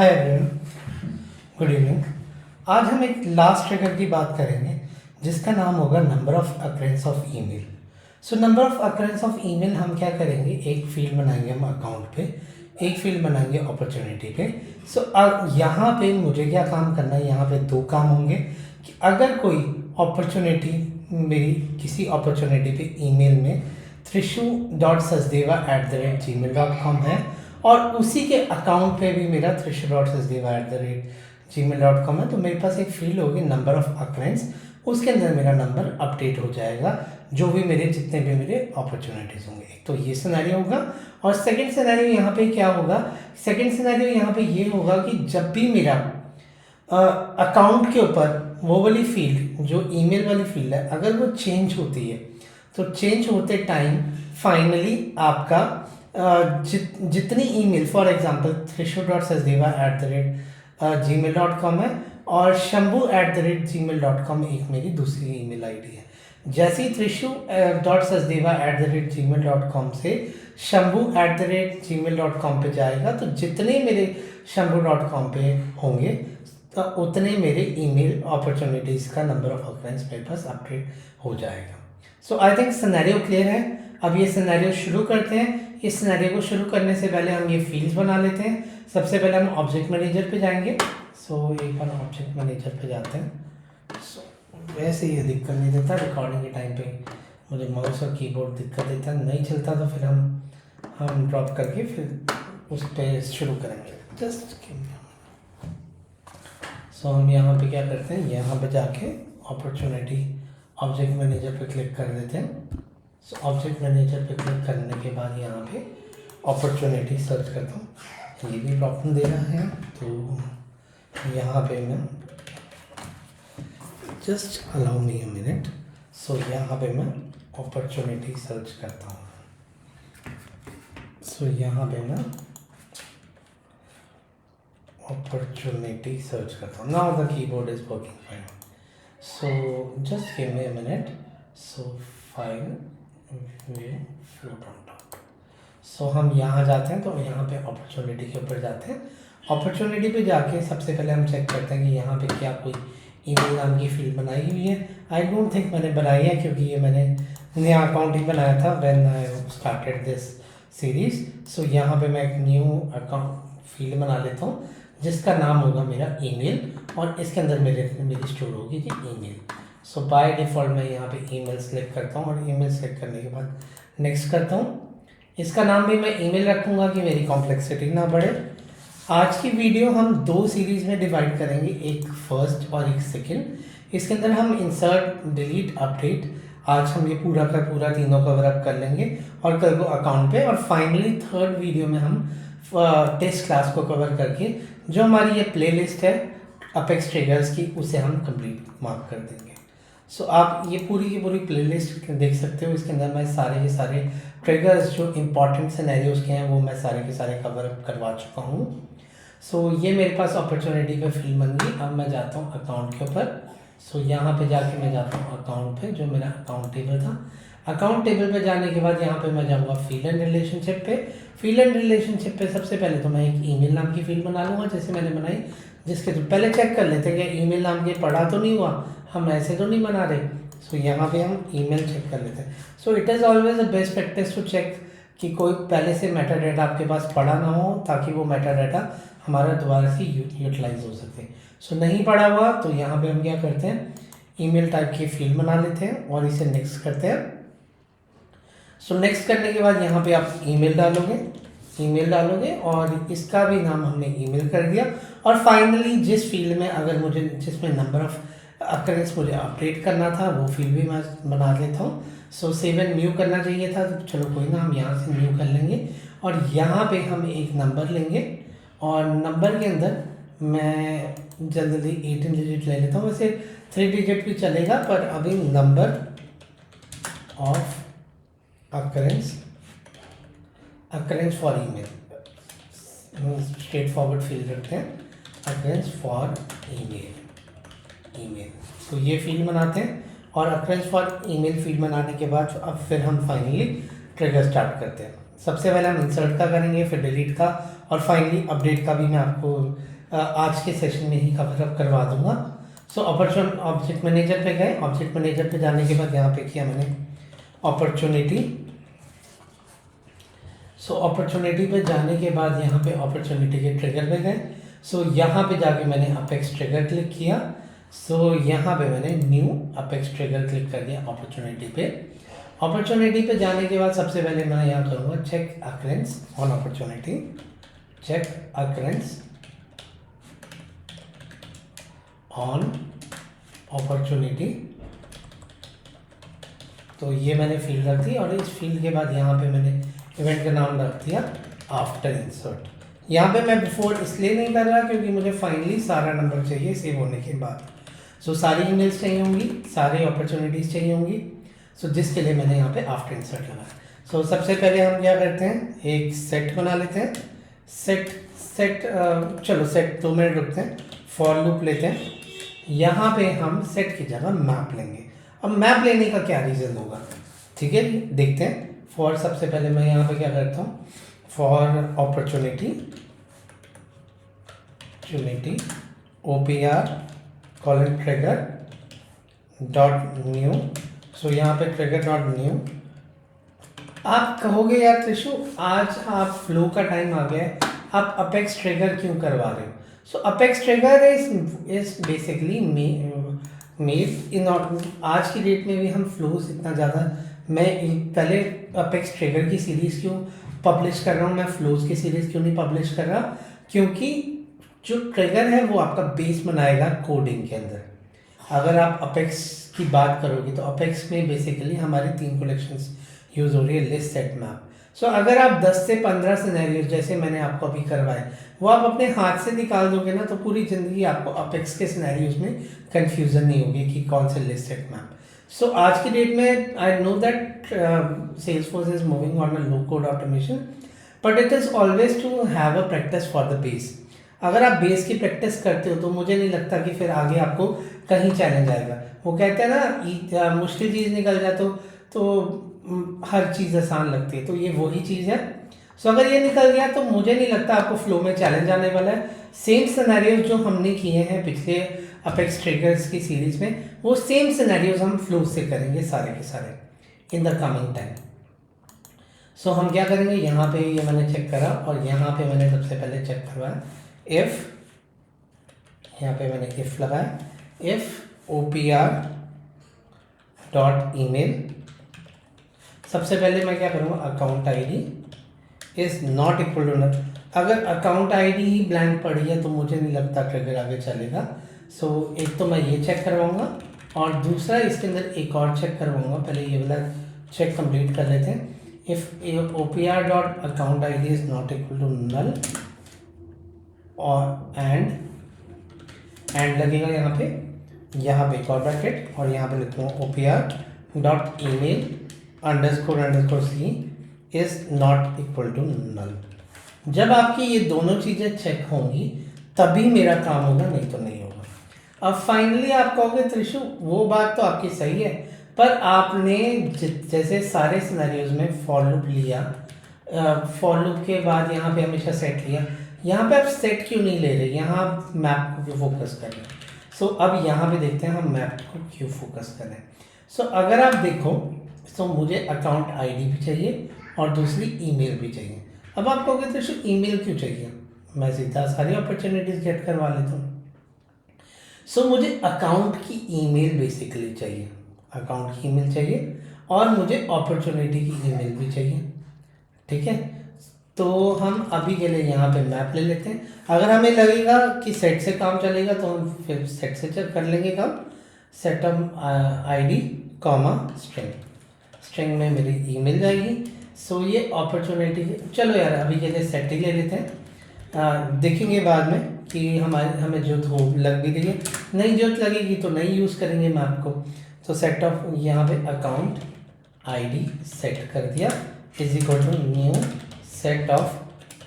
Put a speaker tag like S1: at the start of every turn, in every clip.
S1: Hi everyone, good evening. आज हम एक लास्ट ट्रिगर की बात करेंगे जिसका नाम होगा number of occurrence of email. So number of occurrence of email हम क्या करेंगे, एक फील्ड बनाएंगे हम अकाउंट पे, एक फील्ड बनाएंगे अपॉर्चुनिटी पे। सो यहाँ पे मुझे क्या काम करना है, यहाँ पे दो काम होंगे कि अगर कोई अपॉर्चुनिटी मेरी किसी अपॉर्चुनिटी पे ईमेल में trishu.sachdeva@gmail.com है और उसी के अकाउंट पे भी मेरा trishu.sachdeva@gmail.com है, तो मेरे पास एक फील्ड होगी नंबर ऑफ अकरेंस, उसके अंदर मेरा नंबर अपडेट हो जाएगा जो भी मेरे जितने भी मेरे अपॉर्चुनिटीज़ होंगे। तो ये सिनेरियो होगा। और सेकंड सिनेरियो यहाँ पे क्या होगा, सेकंड सिनेरियो यहाँ पे ये होगा कि जब भी मेरा अकाउंट के ऊपर वो वाली फील्ड जो ईमेल वाली फील्ड है अगर वो चेंज होती है तो चेंज होते टाइम फाइनली आपका जितनी ईमेल, फॉर एग्जांपल trishu.sachdeva@gmail.com है और shambhu@gmail.com एक मेरी दूसरी ईमेल आईडी है। जैसे ही trishu.sachdeva@gmail.com से shambhu@gmail.com पे जाएगा तो जितने मेरे shambhu.com पे होंगे तो उतने मेरे ईमेल अपॉर्चुनिटीज़ का नंबर ऑफ अकरेंस मेरे पास अपडेट हो जाएगा। सो आई थिंक सिनेरियो क्लियर है। अब ये सिनेरियो शुरू करते हैं। इस सिनेरियो को शुरू करने से पहले हम ये फील्ड्स बना लेते हैं। सबसे पहले हम ऑब्जेक्ट मैनेजर पे जाएंगे। सो एक बार ऑब्जेक्ट मैनेजर पे जाते हैं। सो वैसे ये दिक्कत नहीं देता, रिकॉर्डिंग के टाइम पे मुझे माउस और कीबोर्ड दिक्कत देता, नहीं चलता तो फिर हम ड्रॉप करके फिर उस पर शुरू करेंगे। जस्ट सो हम यहाँ पे क्या करते हैं, यहाँ पे जाके अपॉर्चुनिटी ऑब्जेक्ट मैनेजर पे क्लिक कर देते हैं। सो ऑब्जेक्ट मैनेजर पे क्लिक करने के बाद यहाँ पे अपॉर्चुनिटी सर्च करता हूँ। ये भी प्रॉब्लम दे रहा है तो यहाँ पे मैं just allow me a minute. So यहाँ पे मैं अपॉर्चुनिटी सर्च करता हूँ। सो यहाँ पे मैं opportunity search करता हूँ। Now the keyboard is working fine. So just give me a minute. So file view float on top. So हम यहाँ जाते हैं तो यहाँ पे opportunity के ऊपर जाते हैं। opportunity पे जाके सबसे पहले हम चेक करते हैं कि यहाँ पे क्या कोई ईमेल नाम की फील्ड बनाई हुई है। आई डोंट थिंक मैंने बनाई है क्योंकि ये मैंने नया अकाउंट ही बनाया था when I started this series. So यहाँ पे मैं एक न्यू अकाउंट फील्ड बना लेता हूँ जिसका नाम होगा मेरा ईमेल और इसके अंदर मेरी स्टोर होगी कि ईमेल। सो बाय डिफ़ॉल्ट मैं यहाँ पे ईमेल सेलेक्ट करता हूँ और ईमेल सेलेक्ट करने के बाद नेक्स्ट करता हूँ। इसका नाम भी मैं ईमेल रखूँगा कि मेरी कॉम्प्लेक्सिटी ना बढ़े। आज की वीडियो हम दो सीरीज़ में डिवाइड करेंगे, एक फर्स्ट और एक सेकेंड। इसके अंदर हम इंसर्ट, डिलीट, अपडेट, आज हम ये पूरा का पूरा तीनों कवर अप कर लेंगे और कल को अकाउंट पे, और फाइनली थर्ड वीडियो में हम टेस्ट क्लास को कवर करके जो हमारी ये प्लेलिस्ट है अपेक्स ट्रिगर्स की उसे हम कंप्लीट मार्क कर देंगे। सो आप ये पूरी की पूरी प्लेलिस्ट देख सकते हो। इसके अंदर मैं सारे के सारे ट्रिगर्स जो इम्पॉर्टेंट सिनेरियोज के हैं वो मैं सारे के सारे कवर अप करवा चुका हूँ। सो ये मेरे पास अपॉर्चुनिटी पे फील्ड बन गई। अब मैं जाता हूँ अकाउंट के ऊपर। सो यहाँ पे जाके मैं जाता हूँ अकाउंट पे, जो मेरा अकाउंट टेबल था। अकाउंट टेबल पे जाने के बाद यहाँ पे मैं जाऊँगा फील्ड एंड रिलेशनशिप पे। फील्ड एंड रिलेशनशिप पे सबसे पहले तो मैं एक ईमेल नाम की फील्ड बना लूँगा जैसे मैंने बनाई, जिसके तो पहले चेक कर लेते हैं कि ईमेल नाम के पढ़ा तो नहीं हुआ, हम ऐसे तो नहीं बना रहे। सो यहाँ पे हम ईमेल चेक कर लेते हैं। So it is always a best practice to check कि कोई पहले से मेटा डाटा आपके पास पड़ा ना हो ताकि वो मेटा डाटा हमारा दोबारा से यूटिलाइज हो सके। सो नहीं पड़ा हुआ तो यहाँ पे हम क्या करते हैं, ईमेल टाइप की फील्ड बना लेते हैं और इसे नेक्स्ट करते हैं। सो नेक्स्ट करने के बाद यहाँ पे आप ईमेल डालोगे और इसका भी नाम हमने ईमेल कर दिया। और फाइनली जिस फील्ड में अगर मुझे जिसमें नंबर ऑफ अकरेंस मुझे अपडेट करना था वो फील्ड भी मैं बना लेता हूँ। सो सेव एंड न्यू करना चाहिए था तो चलो कोई ना, हम यहाँ से न्यू कर लेंगे और यहाँ पे हम एक नंबर लेंगे और नंबर के अंदर मैं जल्दी 18 डिजिट ले लेता हूँ। वैसे 3 डिजिट भी चलेगा पर अभी number of occurrence for email, straight forward field रखते हैं, अकरेंस फॉर ईमेल। तो ये फील्ड बनाते हैं और अकरेंस फॉर ईमेल फील्ड बनाने के बाद अब फिर हम फाइनली ट्रिगर स्टार्ट करते हैं। सबसे पहले हम इंसर्ट का करेंगे, फिर डिलीट का और फाइनली अपडेट का भी मैं आपको आज के सेशन में ही कवर अप करवा दूंगा। सो ऑब्जेक्ट मैनेजर पे गए, ऑब्जेक्ट मैनेजर पे जाने के बाद यहाँ पे किया मैंने अपॉर्चुनिटी। सो अपॉर्चुनिटी पे जाने के बाद यहाँ पे अपॉर्चुनिटी के ट्रिगर पे गए। सो यहाँ पे जाके मैंने अपेक्स ट्रिगर क्लिक किया। सो यहाँ पे मैंने न्यू अपेक्स ट्रिगर क्लिक कर दिया अपॉर्चुनिटी पे। अपॉर्चुनिटी पे जाने के बाद सबसे पहले मैं यहाँ करूँगा check occurrence on opportunity, check occurrence on opportunity. तो ये मैंने फील्ड रख दी और इस फील्ड के बाद यहाँ पे मैंने इवेंट का नाम रख दिया आफ्टर इंसर्ट। यहाँ पे मैं बिफोर इसलिए नहीं कर रहा क्योंकि मुझे फाइनली सारा नंबर चाहिए सेव होने के बाद। सो सारी ईमेल्स चाहिए होंगी, सारी अपॉर्चुनिटीज़ चाहिए होंगी। सो जिसके लिए मैंने यहाँ पे आफ्टर इंसर्ट लगाया। सो सबसे पहले हम क्या करते हैं, एक सेट बना लेते हैं। चलो सेट 2 मिनट रुकते हैं, फॉर लूप लेते हैं। यहाँ पे हम सेट की जगह मैप लेंगे। अब मैप लेने का क्या रीज़न होगा, ठीक है देखते हैं। फॉर सबसे पहले मैं यहाँ पे क्या करता हूँ, for opportunity OPR colon trigger dot new. So यहाँ पे ट्रिगर डॉट न्यू। आप कहोगे यार त्रिशु आज आप फ्लो का टाइम आ गया है, आप अपेक्स ट्रिगर क्यों करवा रहे हो? So apex trigger is basically made in, आज की डेट में भी हम फ्लोज इतना ज़्यादा, मैं पहले अपेक्स ट्रिगर की सीरीज़ क्यों पब्लिश कर रहा हूँ, मैं फ्लोज की सीरीज़ क्यों नहीं पब्लिश कर रहा, क्योंकि जो ट्रिगर है वो आपका बेस बनाएगा कोडिंग के अंदर। अगर आप अपेक्स की बात करोगे तो अपेक्स में बेसिकली हमारी 3 कलेक्शंस यूज़ हो रही है, लिस्ट, सेट, मैप। सो अगर आप 10 से 15 सिनेरियोज जैसे मैंने आपको अभी करवाए वो आप अपने हाथ से निकाल दोगे ना, तो पूरी ज़िंदगी आपको अपेक्स के सिनेरियोज में कन्फ्यूज़न नहीं होगी कि कौन से लिस्ट, सेट, मैप। सो आज की डेट में I know that Salesforce is moving on a low code automation, but it is always to have a practice for the base. अगर आप बेस की प्रैक्टिस करते हो तो मुझे नहीं लगता कि फिर आगे आपको कहीं चैलेंज आएगा। वो कहते हैं ना मुश्किल चीज़ निकल जाए तो हर चीज़ आसान लगती है, तो ये वही चीज़ है। सो अगर ये निकल गया तो मुझे नहीं लगता आपको फ्लो में चैलेंज आने वाला है। सेम सिनेरियोज जो हमने किए हैं पिछले अपेक्स ट्रिगर्स की सीरीज में, वो सेम सिनेरियोज हम फ्लो से करेंगे सारे के सारे इन द कमिंग टाइम। सो हम क्या करेंगे, यहाँ पे ये मैंने चेक करा और यहाँ पे मैंने सबसे पहले चेक करवाया इफ़, यहाँ पे मैंने इफ़ लगाया, इफ़ OPR डॉट ईमेल। सबसे पहले मैं क्या करूँगा, account ID is not equal to null. अगर अकाउंट ID ही ब्लैंक पड़ी है तो मुझे नहीं लगता ट्रिगर आगे चलेगा। सो एक तो मैं ये चेक करवाऊँगा और दूसरा इसके अंदर एक और चेक करवाऊँगा। पहले ये वाला चेक कंप्लीट कर लेते हैं। If OPR dot account ID is not equal to null और एंड लगेगा यहाँ पे एक और ब्रैकेट और यहाँ पे लिखूँगा OPR dot email underscore C is not equal to null. जब आपकी ये दोनों चीज़ें चेक होंगी तभी मेरा काम होगा, नहीं तो नहीं होगा। अब फाइनली आप कहोगे त्रिशु वो बात तो आपकी सही है, पर आपने जैसे सारे सिनेरियोज में फॉर लूप लिया, फॉर लूप के बाद यहाँ पे हमेशा सेट लिया, यहाँ पे आप सेट क्यों नहीं ले रहे, यहाँ आप मैप को क्यों फोकस कर रहे हैं? सो अब यहाँ पे देखते हैं हम मैप को क्यों फोकस कर रहे हैं। सो अगर आप देखो तो मुझे अकाउंट ID भी चाहिए और दूसरी ईमेल भी चाहिए। अब आप कहोगे तो ईमेल क्यों चाहिए, मैं सीधा सारी अपॉर्चुनिटीज़ गेट करवा लेता हूँ। सो मुझे अकाउंट की ईमेल बेसिकली चाहिए, अकाउंट की ईमेल चाहिए और मुझे अपॉर्चुनिटी की ईमेल भी चाहिए, ठीक है। तो हम अभी के लिए यहाँ पे मैप ले लेते हैं। अगर हमें लगेगा कि सेट से काम चलेगा तो हम फिर सेट से चेक कर लेंगे काम। सेटअप ID कॉमा स्ट्रिंग में मेरी ईमेल जाएगी। सो ये अपॉर्चुनिटी, चलो यार अभी के लिए सेट ही ले लेते हैं। देखेंगे बाद में कि हमें जरूरत हो लग भी रही है, नई जरूरत लगेगी तो नई यूज़ करेंगे मैप को। तो सेट ऑफ यहाँ पे अकाउंट ID सेट कर दिया is equal to new set of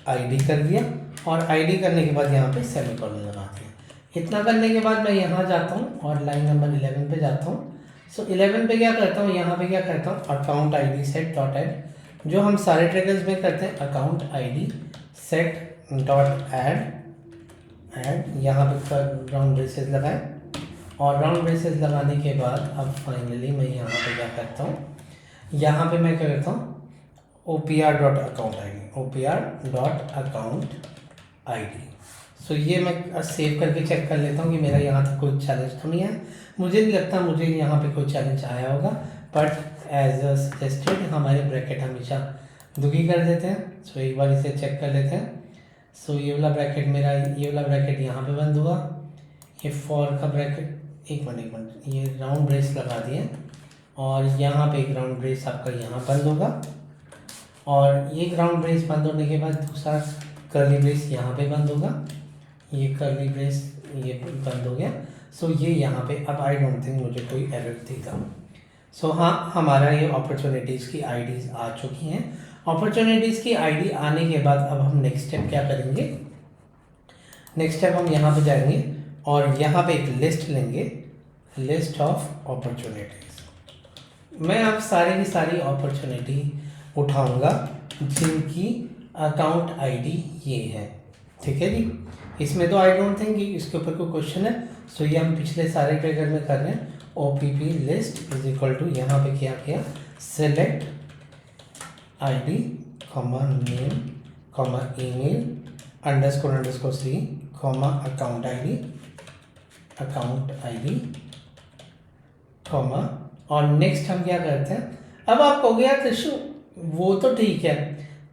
S1: ID कर दिया और ID करने के बाद यहाँ पे सेमीकोलन लगा दिया। इतना करने के बाद मैं यहाँ जाता हूँ और लाइन नंबर 11 पे जाता हूँ। सो 11 पे क्या करता हूँ, यहाँ पे क्या करता हूँ, account ID set dot add, जो हम सारे ट्रिगर्स में करते हैं, account ID set dot add and यहाँ पे राउंड ब्रेसेस लगाए, और राउंड ब्रेसेस लगाने के बाद अब फाइनली मैं यहाँ पे क्या करता हूँ, यहाँ पे मैं क्या करता हूँ OPR.account ID। सो ये मैं सेव करके चेक कर लेता हूँ कि मेरा यहाँ तक कोई चैलेंज तो नहीं है। मुझे नहीं लगता मुझे यहाँ पे कोई चैलेंज आया होगा, बट एज अ सजेस्टेड हमारे ब्रैकेट हमेशा दुखी कर देते हैं। सो एक बार इसे चेक कर लेते हैं। सो ये वाला ब्रैकेट मेरा, ये वाला ब्रैकेट यहाँ पे बंद हुआ, ये फॉर का ब्रैकेट, एक मिनट ये राउंड ब्रेस लगा दिए, और यहाँ पे एक राउंड ब्रेस आपका यहाँ बंद होगा, और ये राउंड ब्रेस बंद होने के बाद दूसरा कर्ली ब्रेस यहाँ पे बंद होगा, ये कर्ली ब्रेस ये बंद हो गया। सो ये यहाँ पे अब आई डोंट थिंक मुझे कोई एरर देगा। सो हाँ, हमारा ये अपॉर्चुनिटीज़ की आईडीज़ आ चुकी हैं। अपॉर्चुनिटीज़ की आईडी आने के बाद अब हम नेक्स्ट स्टेप क्या करेंगे, नेक्स्ट स्टेप हम यहाँ पे जाएंगे और यहाँ पे एक लिस्ट लेंगे, लिस्ट ऑफ अपॉर्चुनिटीज़। मैं अब सारी की सारी अपॉर्चुनिटी उठाऊंगा जिनकी अकाउंट आईडी ये है, ठीक है जी। इसमें तो आई डोंट थिंक इसके ऊपर कोई क्वेश्चन है। सो ये हम पिछले सारे ट्रिगर में कर रहे हैं। OPP list is equal to यहाँ पे क्या किया, select ID, name, email, __C, account ID, और नेक्स्ट हम क्या करते हैं। अब आप कहोगे यार कृष्ण वो तो ठीक है,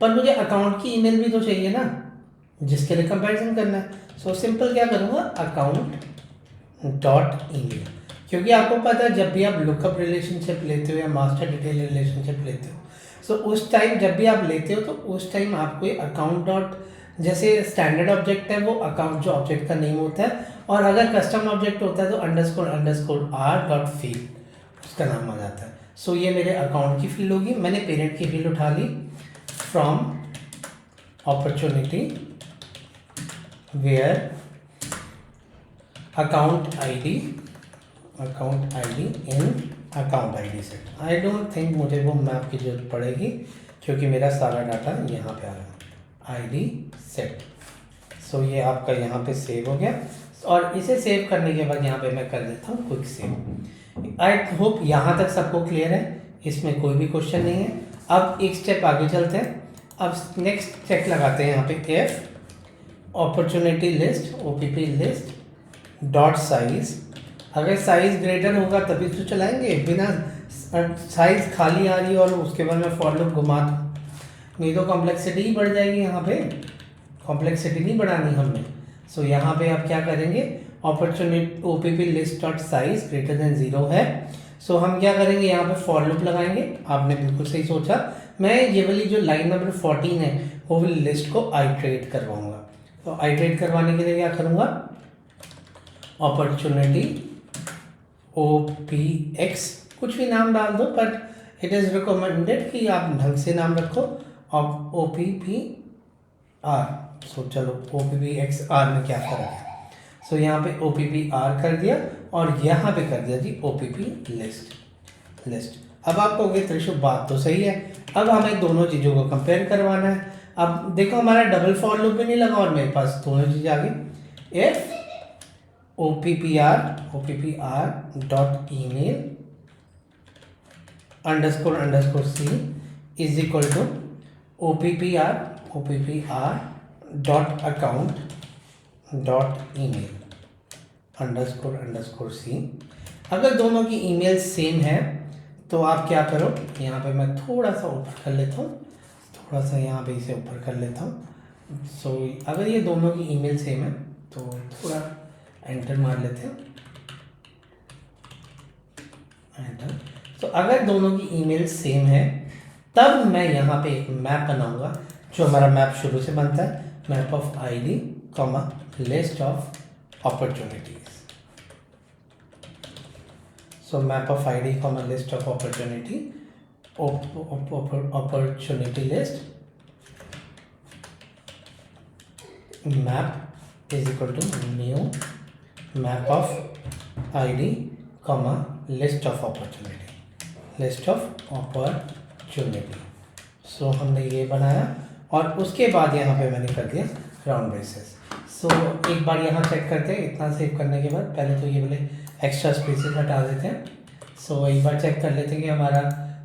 S1: पर मुझे अकाउंट की ईमेल भी तो चाहिए ना, जिसके लिए कंपैरिजन करना है। सो सिंपल क्या करूँगा, account.email, क्योंकि आपको पता है जब भी आप लुकअप रिलेशनशिप लेते हो या मास्टर डिटेल रिलेशनशिप लेते हो, सो उस टाइम जब भी आप लेते हो तो उस टाइम आपको अकाउंट डॉट, जैसे स्टैंडर्ड ऑब्जेक्ट है वो अकाउंट जो ऑब्जेक्ट का नेम होता है, और अगर कस्टम ऑब्जेक्ट होता है तो __r.field उसका नाम आ जाता है। सो ये मेरे अकाउंट की फील्ड होगी। मैंने पेरेंट की फील्ड उठा ली from opportunity where account ID in account ID set. I don't think मुझे वो मैप की जरूरत पड़ेगी क्योंकि मेरा सारा डाटा यहाँ पे आ रहा है, आईडी सेट। सो ये आपका यहाँ पे सेव हो गया, और इसे सेव करने के बाद यहाँ पे मैं कर देता हूँ क्विक सेव। आई होप यहाँ तक सबको क्लियर है, इसमें कोई भी क्वेश्चन नहीं है। अब एक स्टेप आगे चलते हैं। अब नेक्स्ट चेक लगाते हैं यहाँ पे, F opportunity list OPP list dot size. अगर साइज ग्रेटर होगा तभी तो चलाएंगे, बिना साइज खाली आ रही है और उसके बाद में फॉर लूप घुमा दूँ, नहीं तो कॉम्प्लेक्सिटी ही बढ़ जाएगी। यहाँ पे कॉम्प्लेक्सिटी नहीं बढ़ानी हमने। सो यहाँ पे आप क्या करेंगे, opportunity OPP list dot size greater than 0 है। सो हम क्या करेंगे, यहाँ पे फॉर लूप लगाएंगे। आपने बिल्कुल सही सोचा, मैं ये वाली जो लाइन नंबर 14 है वो वाली लिस्ट को आइट्रेट करवाऊंगा। तो आइट्रेट करवाने के लिए क्या करूँगा, अपॉर्चुनिटी OPX, कुछ भी नाम डाल दो, बट इट इज़ रिकमेंडेड कि आप ढंग से नाम रखो, OPPR। सो चलो OPPXR में क्या फ़र्क है। सो यहाँ पे OPPR कर दिया और यहाँ पे कर दिया जी OPP लिस्ट। अब आप कहोगे त्रिशु बात तो सही है, अब हमें दोनों चीज़ों को कंपेयर करवाना है। अब देखो हमारा डबल फॉर लूप भी नहीं लगा और मेरे पास दोनों चीज़ आ गई। If OPPR dot email __C is equal to OPPR dot account dot email __C। अगर दोनों की ईमेल सेम है तो आप क्या करो, यहाँ पे मैं थोड़ा सा ऊपर कर लेता हूँ, थोड़ा सा यहाँ पे इसे ऊपर कर लेता हूँ। सो अगर ये दोनों की ईमेल सेम है तो थोड़ा एंटर मार लेते हैं, एंटर। तो अगर दोनों की ईमेल सेम है तब मैं यहाँ पे एक मैप बनाऊंगा, जो हमारा मैप शुरू से बनता है, map of ID, list of opportunities. So map of ID, list of opportunity list map is equal to new map of ID, list of opportunity. So हमने ये बनाया और उसके बाद यहाँ पे मैंने कर दिया राउंड ब्रेसेस। सो एक बार यहाँ चेक करते हैं। इतना सेव करने के बाद पहले तो ये वाले एक्स्ट्रा स्पेसेस हटा देते हैं। सो एक बार चेक कर लेते हैं कि हमारा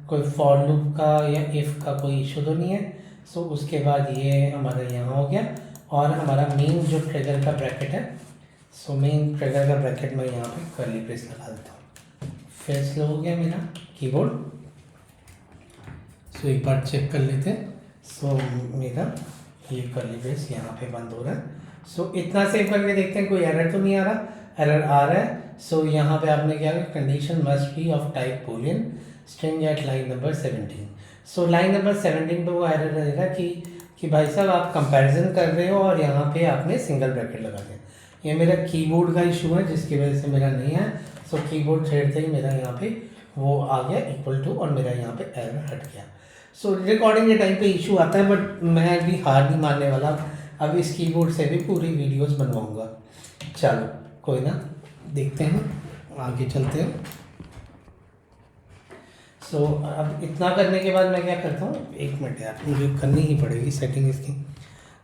S1: कोई फॉर लूप का या इफ़ का कोई इशू तो नहीं है। सो उसके बाद ये हमारा यहाँ हो गया और हमारा मेन जो ट्रिगर का ब्रैकेट है, सो मेन ट्रिगर का ब्रैकेट मैं यहाँ पे कर्ली ब्रेस लगा देता हूँ। फिर स्लो हो गया मेरा कीबोर्ड। सो एक बार चेक कर लेते हैं। सो मेरा ये कर्ली ब्रेस यहाँ पे बंद हो रहा है। सो इतना सेव करके देखते हैं कोई एरर तो नहीं आ रहा। एरर आ रहा है। सो यहाँ पे आपने क्या किया, condition must be of type boolean string at line number 17। So line number 17 पे वो एरर रहेगा कि भाई साहब आप कंपैरिजन कर रहे हो और यहाँ पे आपने सिंगल ब्रैकेट लगा दिया। ये मेरा कीबोर्ड का इशू है जिसकी वजह से मेरा नहीं है। सो कीबोर्ड छेड़ते ही मेरा यहाँ पे वो आ गया इक्वल टू और मेरा यहाँ पे एरर हट गया। सो रिकॉर्डिंग के टाइम पे इशू आता है बट मैं अभी हार नहीं मानने वाला। अब इस कीबोर्ड से भी पूरी वीडियोस बनवाऊंगा। चलो कोई ना, देखते हैं, आगे चलते हैं। सो अब इतना करने के बाद मैं क्या करता हूँ, एक मिनट यार, मुझे करनी ही पड़ेगी सेटिंग इसकी।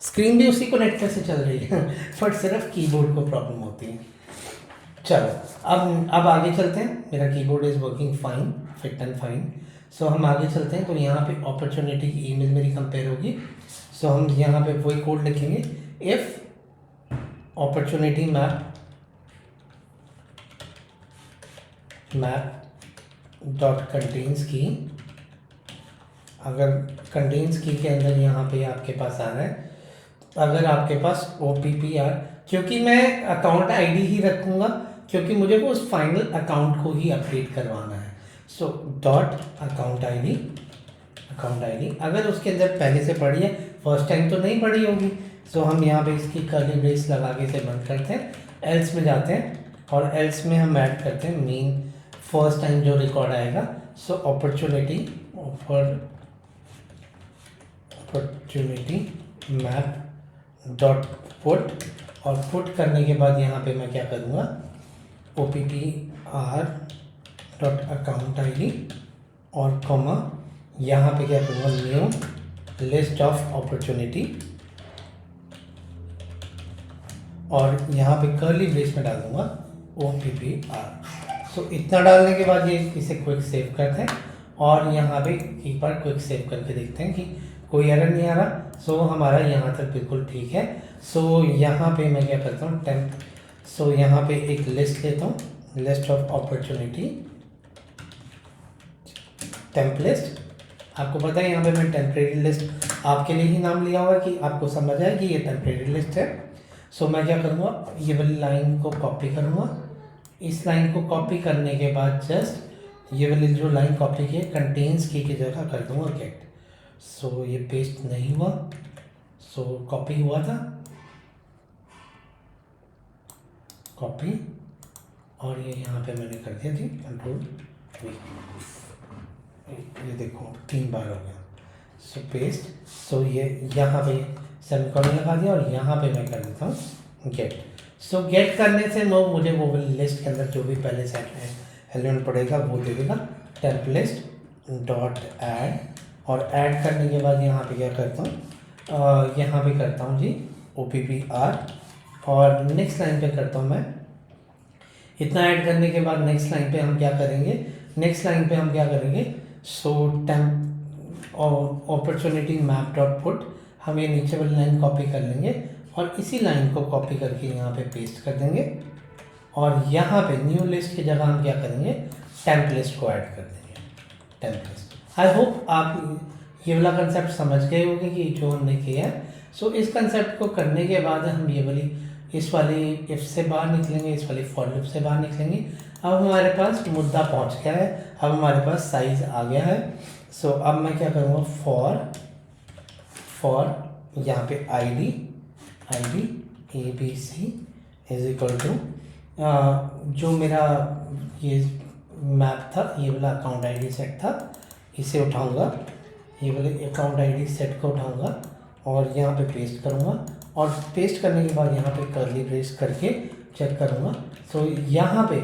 S1: स्क्रीन भी उसी कनेक्टर से चल रही है बट सिर्फ कीबोर्ड को प्रॉब्लम होती है। चलो अब आगे चलते हैं। मेरा keyboard is working fine, fit and fine. So हम आगे चलते हैं। तो यहाँ पे अपॉर्चुनिटी की ईमेल मेरी कंपेयर होगी। सो हम यहाँ पे वही कोड लिखेंगे, if opportunity map dot contains की। अगर कंटेन्स की के अंदर यहाँ पे आपके पास आ रहा है, अगर आपके पास OPPR, क्योंकि मैं अकाउंट आईडी ही रखूँगा क्योंकि मुझे वो उस फाइनल अकाउंट को ही अपडेट करवाना है। सो डॉट अकाउंट आईडी अगर उसके अंदर पहले से पड़ी है, फर्स्ट टाइम तो नहीं पड़ी होगी। सो हम यहाँ पे इसकी कर्ली ब्रेस लगा के इसे बंद करते हैं, एल्स में जाते हैं और एल्स में हम ऐड करते हैं मेन फर्स्ट टाइम जो रिकॉर्ड आएगा। So opportunity map dot put, और पुट करने के बाद यहाँ पे मैं क्या करूँगा, OPPR डॉट अकाउंट ID और कॉमा यहाँ पे क्या करूँगा, न्यू लिस्ट ऑफ अपॉर्चुनिटी, और यहाँ पे कर्ली ब्रेस में डाल दूँगा OPPR। सो इतना डालने के बाद ये इसे क्विक सेव करते हैं और यहाँ पे एक बार क्विक सेव करके देखते हैं कि कोई एरर नहीं आ रहा। सो हमारा यहाँ तक बिल्कुल ठीक है। सो यहाँ पे मैं क्या करता हूँ, टेम्प, सो यहाँ पे एक लिस्ट लेता हूँ, list of opportunity temp list. आपको पता है यहाँ पे मैं टेम्परेरी लिस्ट आपके लिए ही नाम लिया हुआ कि आपको समझ आए कि ये टेम्परेरी लिस्ट है। सो मैं क्या करूँगा, ये वाली लाइन को कॉपी करूँगा। इस लाइन को कॉपी करने के बाद जस्ट ये वाली जो लाइन कॉपी की है कंटेन्स की जगह कर दूँगा गेट। सो ये पेस्ट नहीं हुआ, सो कॉपी हुआ था, कॉपी, और ये यहाँ पे मैंने कर दिया थी कंट्रोल V। ये देखो 3 बार हो गया। सो पेस्ट, सो ये यहाँ पे सेमीकोलन लगा दिया और यहाँ पे मैं कर देता हूँ गेट। सो गेट करने से मुझे वो लिस्ट के अंदर जो भी पहले से एलिमेंट पड़ेगा वो दे देगा, टेम्प लिस्ट डॉट ऐड, और ऐड करने के बाद यहाँ पे क्या करता हूँ, यहाँ पे करता हूँ जी OPPR, और नेक्स्ट लाइन पे करता हूँ मैं। इतना ऐड करने के बाद नेक्स्ट लाइन पे हम क्या करेंगे, so temp opportunity map dot put, हम ये नीचे वाली लाइन कॉपी कर लेंगे और इसी लाइन को कॉपी करके यहाँ पे पेस्ट कर देंगे, और यहाँ पे न्यू लिस्ट की जगह हम क्या करेंगे, टेम्प लिस्ट को ऐड कर देंगे, टेम्प लिस्ट। आई होप आप ये वाला कंसेप्ट समझ गए होंगे कि जो हमने किया है। सो इस कंसेप्ट को करने के बाद हम इस वाली इफ से बाहर निकलेंगे, इस वाली फॉर लूप से बाहर निकलेंगे। अब हमारे पास मुद्दा पहुंच गया है, अब हमारे पास साइज आ गया है। सो अब मैं क्या करूँगा, फॉर यहाँ पे ID ABC is equal to जो मेरा ये मैप था, ये वाला अकाउंट ID सेट था, इसे उठाऊंगा, ये वाले अकाउंट ID सेट को उठाऊंगा और यहाँ पे पेस्ट करूँगा, और पेस्ट करने के बाद यहाँ पे कर्ली ब्रेस करके चेक करूँगा। तो यहाँ पे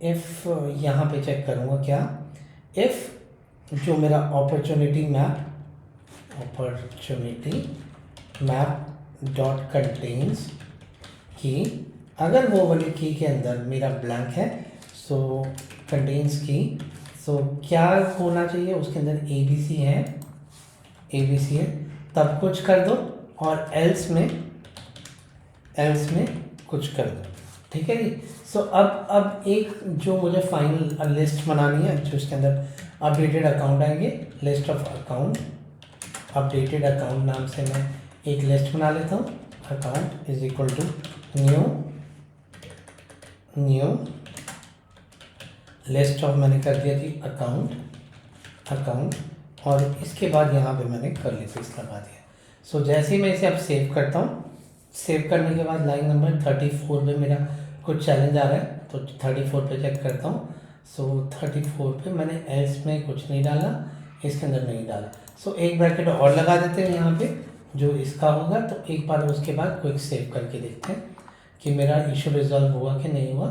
S1: इफ़ यहाँ पे चेक करूँगा क्या, इफ़ जो मेरा अपॉर्चुनिटी मैप डॉट कंटेन्स की, अगर वो वाली की के अंदर मेरा ब्लैंक है सो कंटेन्स की, सो क्या होना चाहिए उसके अंदर ABC है, ABC है, तब कुछ कर दो, और एल्स में कुछ कर दो, ठीक है जी। सो अब एक जो मुझे फाइनल लिस्ट बनानी है, जो उसके अंदर अपडेटेड अकाउंट आएंगे, list of account, updated account नाम से मैं एक लिस्ट बना लेता हूँ। Account is equal to new list of, मैंने कर दिया थी अकाउंट, और इसके बाद यहाँ पे मैंने कर्ली ब्रेस लगा दिया। सो जैसे ही मैं इसे अब सेव करता हूँ, सेव करने के बाद लाइन नंबर 34 पे मेरा कुछ चैलेंज आ रहा है, तो 34 पे चेक करता हूँ। सो 34 पे मैंने एल्स में कुछ नहीं डाला, इसके अंदर नहीं डाला। सो एक ब्रैकेट और लगा देते हैं यहाँ पे, जो इसका होगा, तो एक बार उसके बाद क्विक सेव करके देखते हैं कि मेरा इशू रिजॉल्व हुआ कि नहीं हुआ।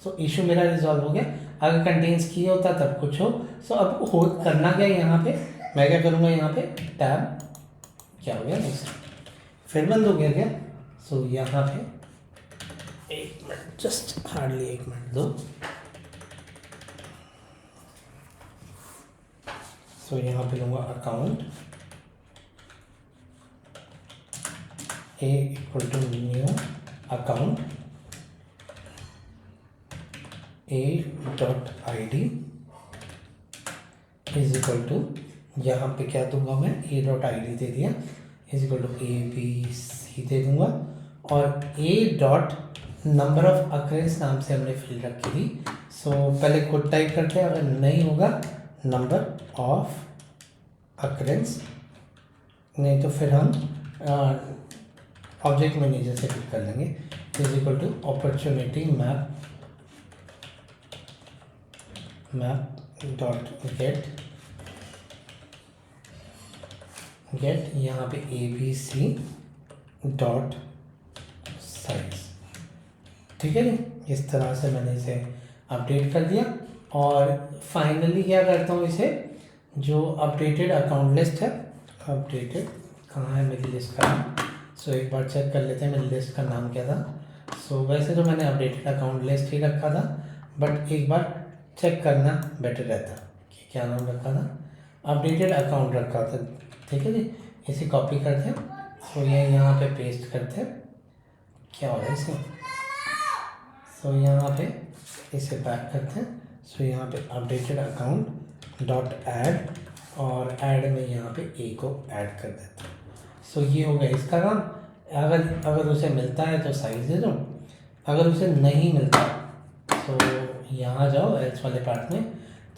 S1: सो इशू मेरा रिजॉल्व हो गया। अगर कंटेन्स की होता तब कुछ हो। सो अब हो करना क्या यहाँ पे, मैं क्या करूँगा, यहाँ पे टैब, क्या हो गया नेक्स्ट, फिर बंद हो गया क्या। सो यहाँ पे एक मिनट, जस्ट हार्डली एक मिनट दो। सो यहाँ पे लूँगा account a equal to new account A.id is equal to, यहाँ पे क्या दूंगा मैं, A.id दे दिया, इज इक्वल टू ABC दे दूंगा, और A.नंबर ऑफ अकरेंस नाम से हमने फील्ड रखी थी। सो पहले खुद टाइप करते हैं, अगर नहीं होगा नंबर ऑफ अकरेंस, नहीं तो फिर हम ऑब्जेक्ट मैनेजर से पिक कर लेंगे, is equal to opportunity map dot get यहाँ पे ABC डॉट साइज, ठीक है जी। इस तरह से मैंने इसे अपडेट कर दिया, और फाइनली क्या करता हूँ, इसे जो अपडेटेड अकाउंट लिस्ट है, अपडेटेड कहाँ है मेरी लिस्ट का नाम। सो एक बार चेक कर लेते हैं मेरी लिस्ट का नाम क्या था। सो वैसे तो मैंने अपडेटेड अकाउंट लिस्ट ही रखा था, बट एक बार चेक करना बेटर रहता कि क्या नाम रखा था, अपडेटेड अकाउंट रखा था, ठीक है जी। इसे कॉपी करते हैं, सो ये यहाँ पे पेस्ट करते हैं, क्या हो रहा है इसमें। सो यहाँ पे इसे बैक करते हैं, सो यहाँ पे अपडेटेड अकाउंट डॉट ऐड, और ऐड में यहाँ पे ए को ऐड कर देते हैं। सो ये हो गया इसका काम। अगर उसे मिलता है तो साइज दे दो, अगर उसे नहीं मिलता तो यहाँ जाओ एल्स वाले पार्ट में,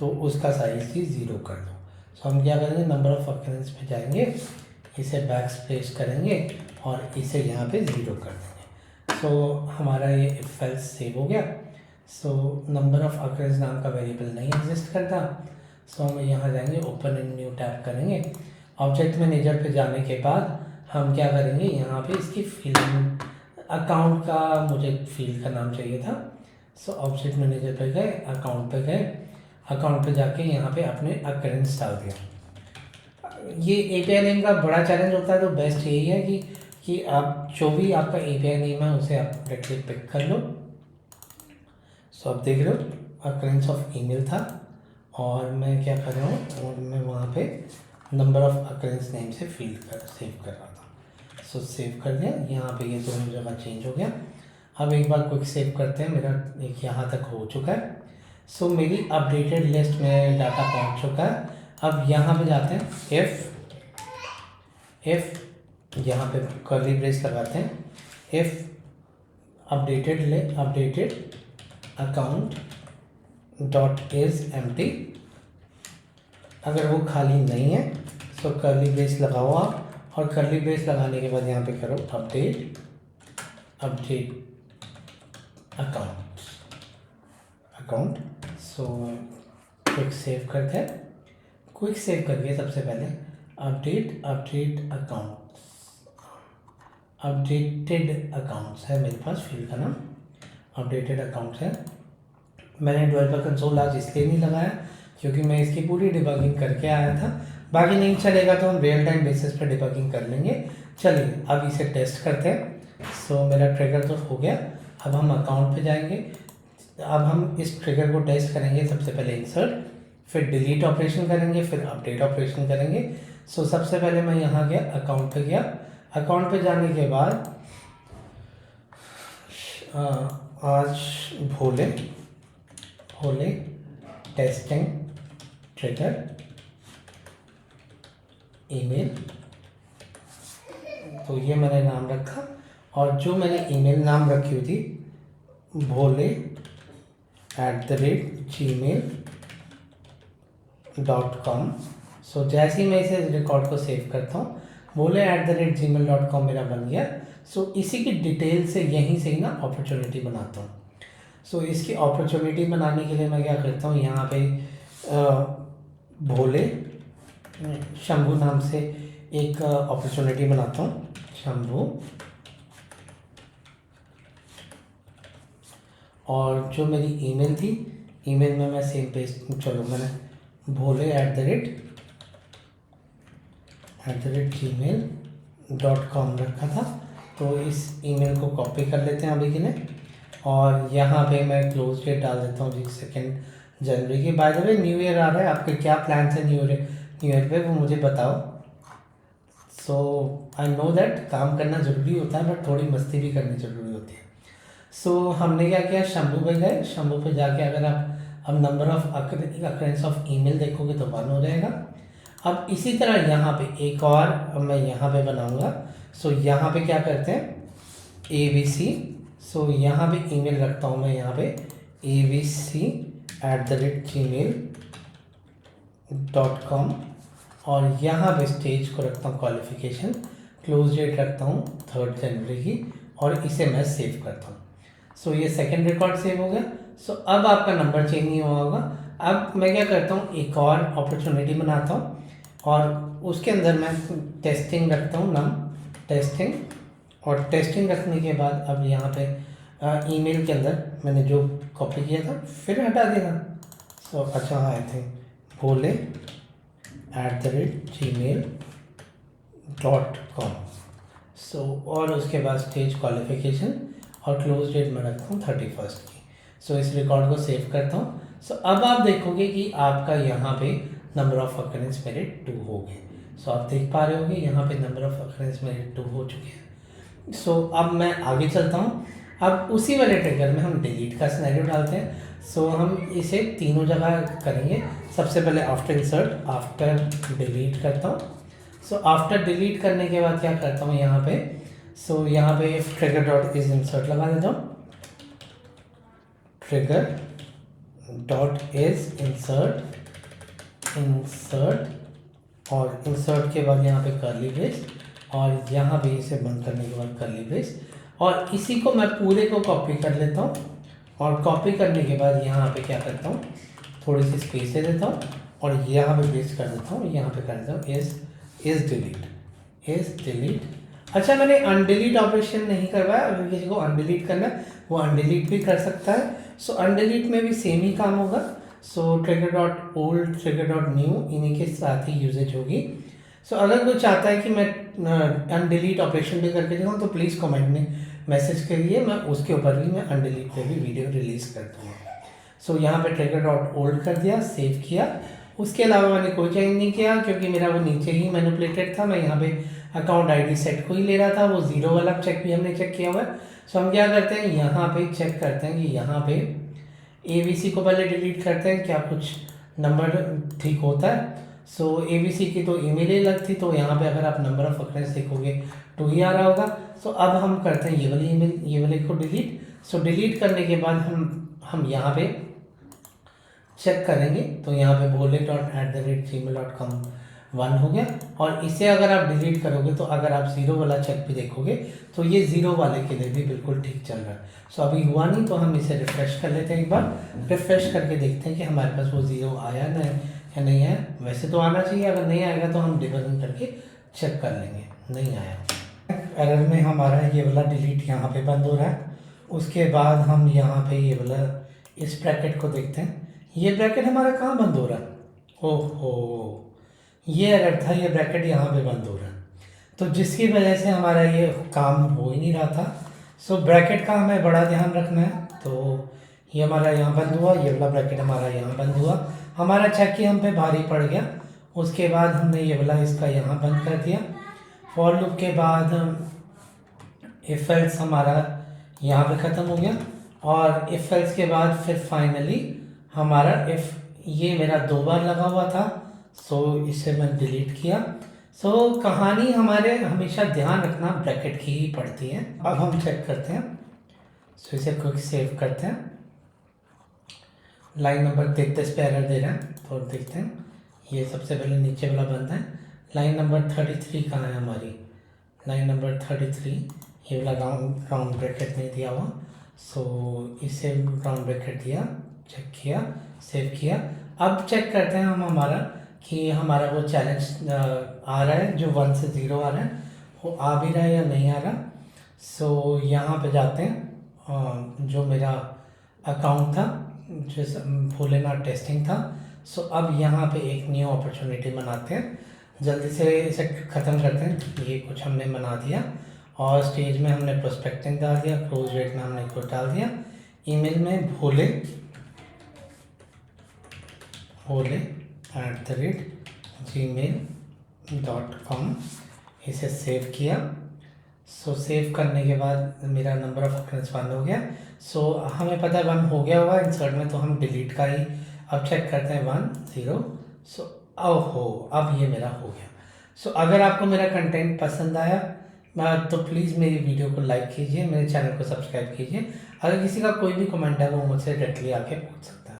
S1: तो उसका साइज ही 0 कर दो। सो हम क्या करेंगे, नंबर ऑफ अकरेंस पे जाएंगे, इसे बैक स्पेस करेंगे, और इसे यहाँ पे 0 कर देंगे। सो हमारा ये इफ एल्स सेव हो गया। सो नंबर ऑफ अकरेंस नाम का वेरिएबल नहीं एग्जिस्ट करता। सो हम यहाँ जाएंगे, ओपन इन न्यू टैब करेंगे, ऑब्जेक्ट मैनेजर पे जाने के बाद हम क्या करेंगे, यहाँ पे इसकी फील्ड, अकाउंट का मुझे फील्ड का नाम चाहिए था। सो ऑब्जेक्ट मैनेजर पे गए, अकाउंट पे गए, अकाउंट पे जाके यहाँ पे अपने अकरेंस डाल दिया। ये API नेम का बड़ा चैलेंज होता है, तो बेस्ट यही है कि आप जो भी आपका API नेम है उसे आप डायरेक्टली पिक कर लो। सो आप देख रहे हो अकरेंस ऑफ ईमेल था, और मैं क्या कर रहा हूँ, और मैं वहाँ पे नंबर ऑफ अकरेंस नेम से सेव कर रहा था। सो सेव कर दिया, यहाँ पे ये दोनों जगह चेंज हो गया। अब एक बार क्विक सेव करते हैं, मेरा एक यहाँ तक हो चुका है। सो मेरी अपडेटेड लिस्ट में डाटा पहुँच चुका है। अब यहाँ पे जाते हैं, इफ़ यहाँ पे कर्ली ब्रेस लगाते हैं, if updated account dot is empty, अगर वो खाली नहीं है तो कर्ली ब्रेस लगाओ आप, और कर्ली ब्रेस लगाने के बाद यहाँ पे करो update account. So quick save करते हैं, क्विक सेव करके सबसे पहले अपडेट अपडेटेड अकाउंट्स है मेरे पास, फील्ड का नाम अपडेटेड अकाउंट्स है। मैंने डेवलपर कंसोल आज इसलिए नहीं लगाया क्योंकि मैं इसकी पूरी डिबगिंग करके आया था। बाकी नहीं चलेगा तो हम रियल टाइम बेसिस पर डिबगिंग कर लेंगे, चलिए अब इसे टेस्ट करते हैं। सो मेरा ट्रिगर तो हो गया। अब हम अकाउंट पे जाएंगे। अब हम इस ट्रिगर को टेस्ट करेंगे। सबसे पहले इंसर्ट, फिर डिलीट ऑपरेशन करेंगे, फिर अपडेट ऑपरेशन करेंगे। सो सबसे पहले मैं यहाँ गया, अकाउंट पे गया। अकाउंट पे जाने के बाद आज Bhole Bhole testing trigger email, तो ये मैंने नाम रखा। और जो मैंने ईमेल नाम रखी हुई थी भोले@gmail.com। सो जैसे ही मैं इसे रिकॉर्ड को सेव करता हूँ, भोले@gmail.com मेरा बन गया। सो इसी की डिटेल से यहीं से ही ना अपॉर्चुनिटी बनाता हूँ। सो इसकी अपॉर्चुनिटी बनाने के लिए मैं क्या करता हूँ, यहाँ पे भोले शंभू नाम से एक अपॉर्चुनिटी बनाता हूँ, शंभू। और जो मेरी ईमेल थी, ईमेल में मैं सेम पेज, चलो मैंने भोले@gmail.com रखा था। तो इस ईमेल को कॉपी कर लेते हैं अभी के लिए। और यहाँ पे मैं क्लोज डेट डाल देता हूँ जी 2 जनवरी की। By the way new year आ रहा है, आपके क्या प्लान्स हैं न्यू ईयर पे, वो मुझे बताओ। सो आई नो दैट काम करना ज़रूरी होता है, बट थोड़ी मस्ती भी करनी ज़रूरी होती है। सो हमने क्या किया, शंभू पे गए। शंभू पे जाके अगर आप अब number of occurrence of email देखोगे तो 1 हो जाएगा। अब इसी तरह यहाँ पे एक और मैं यहाँ पे बनाऊँगा। सो यहाँ पे क्या करते हैं, ABC। सो यहाँ पे ईमेल रखता हूँ मैं यहाँ पे abc@gmail.com। और यहाँ पे स्टेज को रखता हूँ क्वालिफिकेशन, क्लोज डेट रखता हूँ 3 जनवरी की, और इसे मैं सेव करता हूँ। सो ये सेकंड रिकॉर्ड सेव हो गया। सो अब आपका नंबर चेंज नहीं हुआ होगा। अब मैं क्या करता हूँ, एक और अपॉर्चुनिटी बनाता हूँ और उसके अंदर मैं टेस्टिंग रखता हूँ, नाम टेस्टिंग। और टेस्टिंग रखने के बाद अब यहाँ पे ईमेल के अंदर मैंने जो कॉपी किया था फिर हटा देना। सो अच्छा आई थिंक भोले@gmail.com। सो और उसके बाद स्टेज क्वालिफिकेशन और क्लोज डेट में रखता हूँ 31 की। सो इस रिकॉर्ड को सेव करता हूँ। सो अब आप देखोगे कि आपका यहाँ पे नंबर ऑफ अकरेंस मेरे 2 हो गए। सो आप देख पा रहे होगे यहाँ पे नंबर ऑफ अकरेंस मेरे 2 हो चुके हैं। सो अब मैं आगे चलता हूँ। अब उसी वाले ट्रिगर में हम डिलीट का सिनेरियो डालते हैं। सो हम इसे तीनों जगह करेंगे। सबसे पहले आफ्टर इंसर्ट, आफ्टर डिलीट करता हूँ। सो आफ्टर डिलीट करने के बाद क्या करता हूँ यहाँ पे, सो यहाँ पे ट्रिगर डॉट इज इंसर्ट लगा देता हूँ, ट्रिगर डॉट इज इंसर्ट। और इंसर्ट के बाद यहाँ पे कर्ली ब्रेस, और यहाँ पे इसे बंद करने के बाद कर्ली ब्रेस। और इसी को मैं पूरे को कॉपी कर लेता हूँ। और कॉपी करने के बाद यहाँ पे क्या करता हूँ, थोड़ी सी स्पेस दे देता हूँ और यहाँ पे पेस्ट कर देता हूँ। यहाँ पे कर देता हूँ इज डिलीट। अच्छा, मैंने अनडिलीट ऑपरेशन नहीं करवाया। अगर किसी को अनडिलीट करना है वो अनडिलीट भी कर सकता है। सो अनडिलीट में भी सेम ही काम होगा। So trigger dot old, trigger dot new, इन्हीं के साथ ही यूजेज होगी। सो अगर कोई चाहता है कि मैं अनडिलीट ऑपरेशन भी करके दिखाऊँ तो प्लीज़ कमेंट में मैसेज करिए, मैं उसके ऊपर भी मैं अनडिलीट पे भी वीडियो रिलीज़ कर दूँगा। सो यहाँ पे ट्रिगर डॉट ओल्ड कर दिया, सेव किया। उसके अलावा मैंने कोई चेंज नहीं किया क्योंकि मेरा वो नीचे ही मैनिपुलेटेड था। मैं यहाँ पे अकाउंट आईडी सेट को ही ले रहा था, वो 0 वाला चेक भी हमने चेक किया हुआ है। सो हम क्या करते हैं, यहाँ पे चेक करते हैं कि यहाँ पे ABC को पहले डिलीट करते हैं, क्या कुछ नंबर ठीक होता है। सो ABC की तो ईमेल ही अलग थी, तो यहाँ पे अगर आप नंबर ऑफ अकरेंस देखोगे 2 ही आ रहा होगा। सो अब हम करते हैं ये वाली ईमेल, ये वाले को डिलीट। सो डिलीट करने के बाद हम यहाँ पे चेक करेंगे तो यहाँ पे भोले.@gmail.com 1 हो गया। और इसे अगर आप डिलीट करोगे तो अगर आप 0 वाला चेक भी देखोगे तो ये 0 वाले के लिए भी बिल्कुल ठीक चल रहा है। सो अभी हुआ नहीं तो हम इसे रिफ्रेश कर लेते हैं, एक बार रिफ्रेश करके देखते हैं कि हमारे पास वो 0 आया ना या नहीं आया। वैसे तो आना चाहिए, अगर नहीं आएगा तो हम डिबगिंग करके चेक कर लेंगे। नहीं आया, एरर में हमारा ये वाला डिलीट यहाँ पे बंद हो रहा है। उसके बाद हम यहाँ पे ये वाला इस ब्रैकेट को देखते हैं। ये ब्रैकेट हमारा कहाँ बंद हो रहा है, ओहो ये एरर था, ये ब्रैकेट यहाँ पे बंद हो रहा है। तो जिसकी वजह से हमारा ये काम हो ही नहीं रहा था। सो ब्रैकेट का हमें बड़ा ध्यान रखना है। तो ये हमारा यहाँ बंद हुआ, ये वाला ब्रैकेट हमारा यहाँ बंद हुआ, हमारा चेक की हम पे भारी पड़ गया। उसके बाद हमने ये वाला इसका यहाँ बंद कर दिया। फॉर लूप के बाद इफ एल्स हमारा यहाँ पे ख़त्म हो गया, और इफ एल्स के बाद फिर फाइनली हमारा इफ, ये मेरा 2 बार लगा हुआ था, सो इसे मैं डिलीट किया। सो कहानी हमारे हमेशा ध्यान रखना ब्रैकेट की ही पड़ती है। अब हम चेक करते हैं। सो इसे क्विक सेव करते हैं। लाइन नंबर 33 पे एरर दे रहा है, तो देखते हैं। ये सबसे पहले नीचे वाला बंद है। लाइन नंबर 33 कहाँ है हमारी? लाइन नंबर 33, ये वाला राउंड ब्रैकेट नहीं दिया हुआ। सो इसे राउंड ब्रैकेट दिया, चेक किया, सेव किया। अब चेक करते हैं हम हमारा कि हमारा वो चैलेंज आ रहा है, जो 1 से 0 आ रहा है, वो आ भी रहा है या नहीं आ रहा। सो यहाँ पे जाते हैं, जो मेरा अकाउंट था, जो भोलेनाथ टेस्टिंग था। सो अब यहाँ पे एक न्यू अपॉर्चुनिटी बनाते हैं, जल्दी से इसे ख़त्म करते हैं। ये कुछ हमने बना दिया, और स्टेज में हमने प्रोस्पेक्टिंग डाल दिया, क्लोज रेट में हमने कुछ डाल दिया, ईमेल में भोले @gmail.com, इसे सेव किया। सो सेव करने के बाद मेरा नंबर ऑफ अकरेंस 1 हो गया। सो हमें पता है 1 हो गया होगा इंसर्ट में, तो हम डिलीट का ही अब चेक करते हैं 1 0। सो अब ये मेरा हो गया। सो अगर आपको मेरा कंटेंट पसंद आया तो प्लीज़ मेरी वीडियो को लाइक कीजिए, मेरे चैनल को सब्सक्राइब कीजिए। अगर किसी का कोई भी कमेंट है वो मुझसे डायरेक्टली आके पूछ सकते हैं।